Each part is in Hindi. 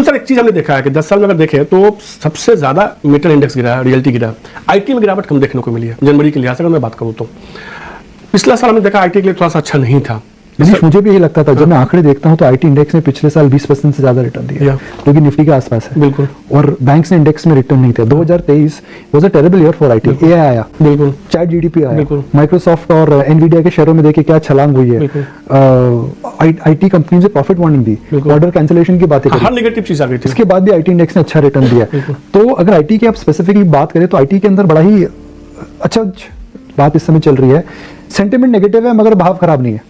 बिल्कुल सर, एक चीज हमने देखा है कि 10 साल में अगर देखें तो सबसे ज्यादा मीटर इंडेक्स गिरा है, रियल्टी गिरा, आईटी में गिरावट कम देखने को मिली है जनवरी के लिहाज से अगर मैं बात करूं तो। पिछला साल हमने देखा आईटी के लिए थोड़ा सा अच्छा नहीं था। मुझे भी यही लगता था, जब मैं आंकड़े देखता हूं तो आईटी इंडेक्स ने पिछले साल 20% से ज्यादा रिटर्न दिया, जो कि निफ्टी के आसपास है। बिल्कुल। और बैंक्स ने इंडेक्स में रिटर्न नहीं थे। 2023 was a terrible year for IT. AI आया, बिल्कुल, चैट जीडीपी आया, बिल्कुल, माइक्रोसॉफ्ट और एनवीडिया के शेयरों में देखिए क्या छलांग हुई है। आईटी कंपनी से प्रॉफिट वार्निंग दी, ऑर्डर कैंसिलेशन की बातें करी, हर नेगेटिव चीज आ गई थी। इसके बाद भी आईटी इंडेक्स ने अच्छा रिटर्न दिया। तो अगर आईटी की आप स्पेसिफिकली बात करें तो आईटी के अंदर बड़ा ही अच्छा बात इस समय चल रही है। सेंटिमेंट नेगेटिव है मगर भाव खराब नहीं है।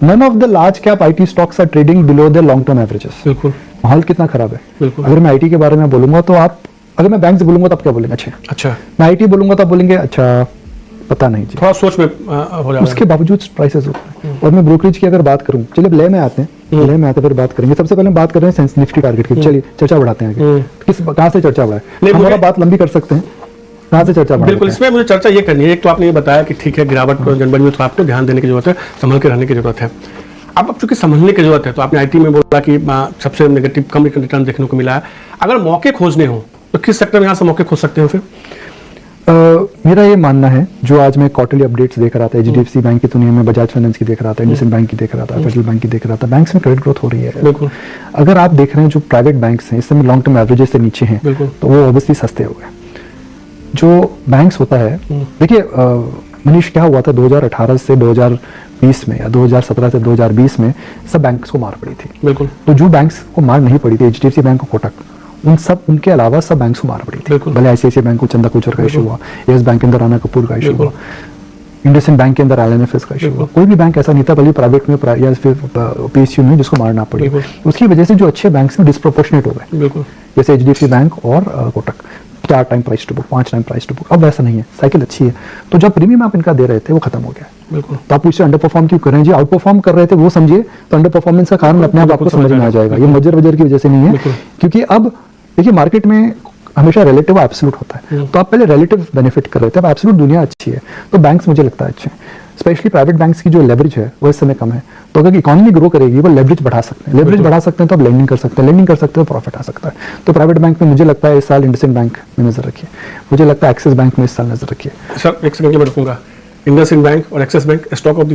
None of the large cap IT stocks are trading below their long term averages. बिल्कुल। माहौल कितना खराब है। बिल्कुल। अगर मैं आईटी के बारे में बोलूंगा तो आप, अगर मैं बैंक से बोलूंगा तो आप क्या बोलेंगे? अच्छा। मैं आईटी बोलूंगा तो आप बोलेंगे अच्छा पता नहीं जी। थोड़ा सोच में हो जाएगा। उसके बावजूद प्राइसेस होते हैं। और मैं ब्रोकरेज की अगर बात करूं, चलिए ले में आते हैं, ले में आते फिर बात करेंगे। सबसे पहले बात कर रहे हैं निफ्टी टारगेट की। चलिए चर्चा बढ़ाते हैं आगे। कहां से चर्चा बढ़ाए? हमारा बात लंबी कर सकते हैं, कहां से चर्चा? बिल्कुल, इसमें मुझे चर्चा ये करनी है। एक तो आपने ये बताया कि ठीक है गिरावट जनवरी में तो आपको ध्यान देने की जरूरत है, संभल के रहने की जरूरत है। अब चूंकि संभलने की जरूरत है तो आपने आईटी में बोला कि सबसे नेगेटिव कम रिटर्न देखने को मिला है। अगर मौके खोजने हो तो किस सेक्टर में यहाँ से मौके खोज सकते हो फिर? मेरा ये मानना है, जो आज मैं क्वार्टरली अपडेट्स देख रहा था, एचडीएफसी बैंक की दुनिया में, बजाज फाइनेंस की देख रहा था, इंडसइंड बैंक की देख रहा था, फेडरल बैंक की देख रहा था, बैंक्स में क्रेडिट ग्रोथ हो रही है। बिल्कुल। अगर आप देख रहे हैं जो प्राइवेट बैंक्स हैं इस समय लॉन्ग टर्म एवरेजेस से नीचे हैं, तो वो ऑब्वियसली सस्ते हो गए। जो बैंक्स होता है, देखिए मनीष, क्या हुआ था 2018 से 2020 में या 2017 से 2020 में सब बैंक्स को मार पड़ी थी। बिल्कुल। तो जो बैंक्स को मार नहीं पड़ी थी, एचडीएफसी बैंक और कोटक, उनके अलावा सब बैंक्स को मार पड़ी थी। भले आईसीआईसीआई बैंक को चंदा कोचर का इशू हुआ, यस बैंक के अंदर राणा कपूर का इशू हुआ, इंडसइंड बैंक के अंदर एलएनएफएस का इशू हुआ, कोई भी बैंक ऐसा नहीं था भले प्राइवेट में या फिर पीएसयू में जिसको मारना पड़ी। उसकी वजह से जो अच्छे बैंक्स में डिस्प्रोपोर्शनेट हो गए, जैसे एचडीएफसी बैंक और Kotak, 4 time price to book, 5 time price to book. अब वैसा नहीं है, साइकिल अच्छी है। तो जब प्रीमियम आप इनका दे रहे थे वो खत्म हो गया। बिल्कुल। तो आप उससे अंडर परफॉर्म क्यों कर रहे हैं जी? आउट परफॉर्म कर रहे थे वो समझिए, तो अंडर परफॉर्मेंस का कारण अपने आप आपको समझ में आ जाएगा। ये मजर की वजह से नहीं है, क्योंकि अब देखिए मार्केट में हमेशा रिलेटिव और एब्सोल्यूट होता है। तो आप पहले रिलेटिव बेनिफिट कर रहे थे, अब एब्सोल्यूट दुनिया अच्छी है। तो बैंक्स मुझे लगता है अच्छे हैं। स्पेशली प्राइवेट बैंक्स की जो लेवरेज है वो इस समय कम है। तो अगर इकोनॉमी ग्रो करेगी वो लेवरेज बढ़ा सकते हैं, लेवरेज बढ़ा सकते हैं तो आप लेंडिंग कर सकते हैं, लेंडिंग कर सकते हैं तो प्रॉफिट आ सकता है। तो प्राइवेट बैंक में मुझे लगता है इस साल इंडसइंड बैंक में नजर रखिए, मुझे लगता है एक्सिस बैंक में इस साल नजर रखिए। सर एक सेकंड में रखूंगा, इंडसइंड बैंक और axis bank stock of the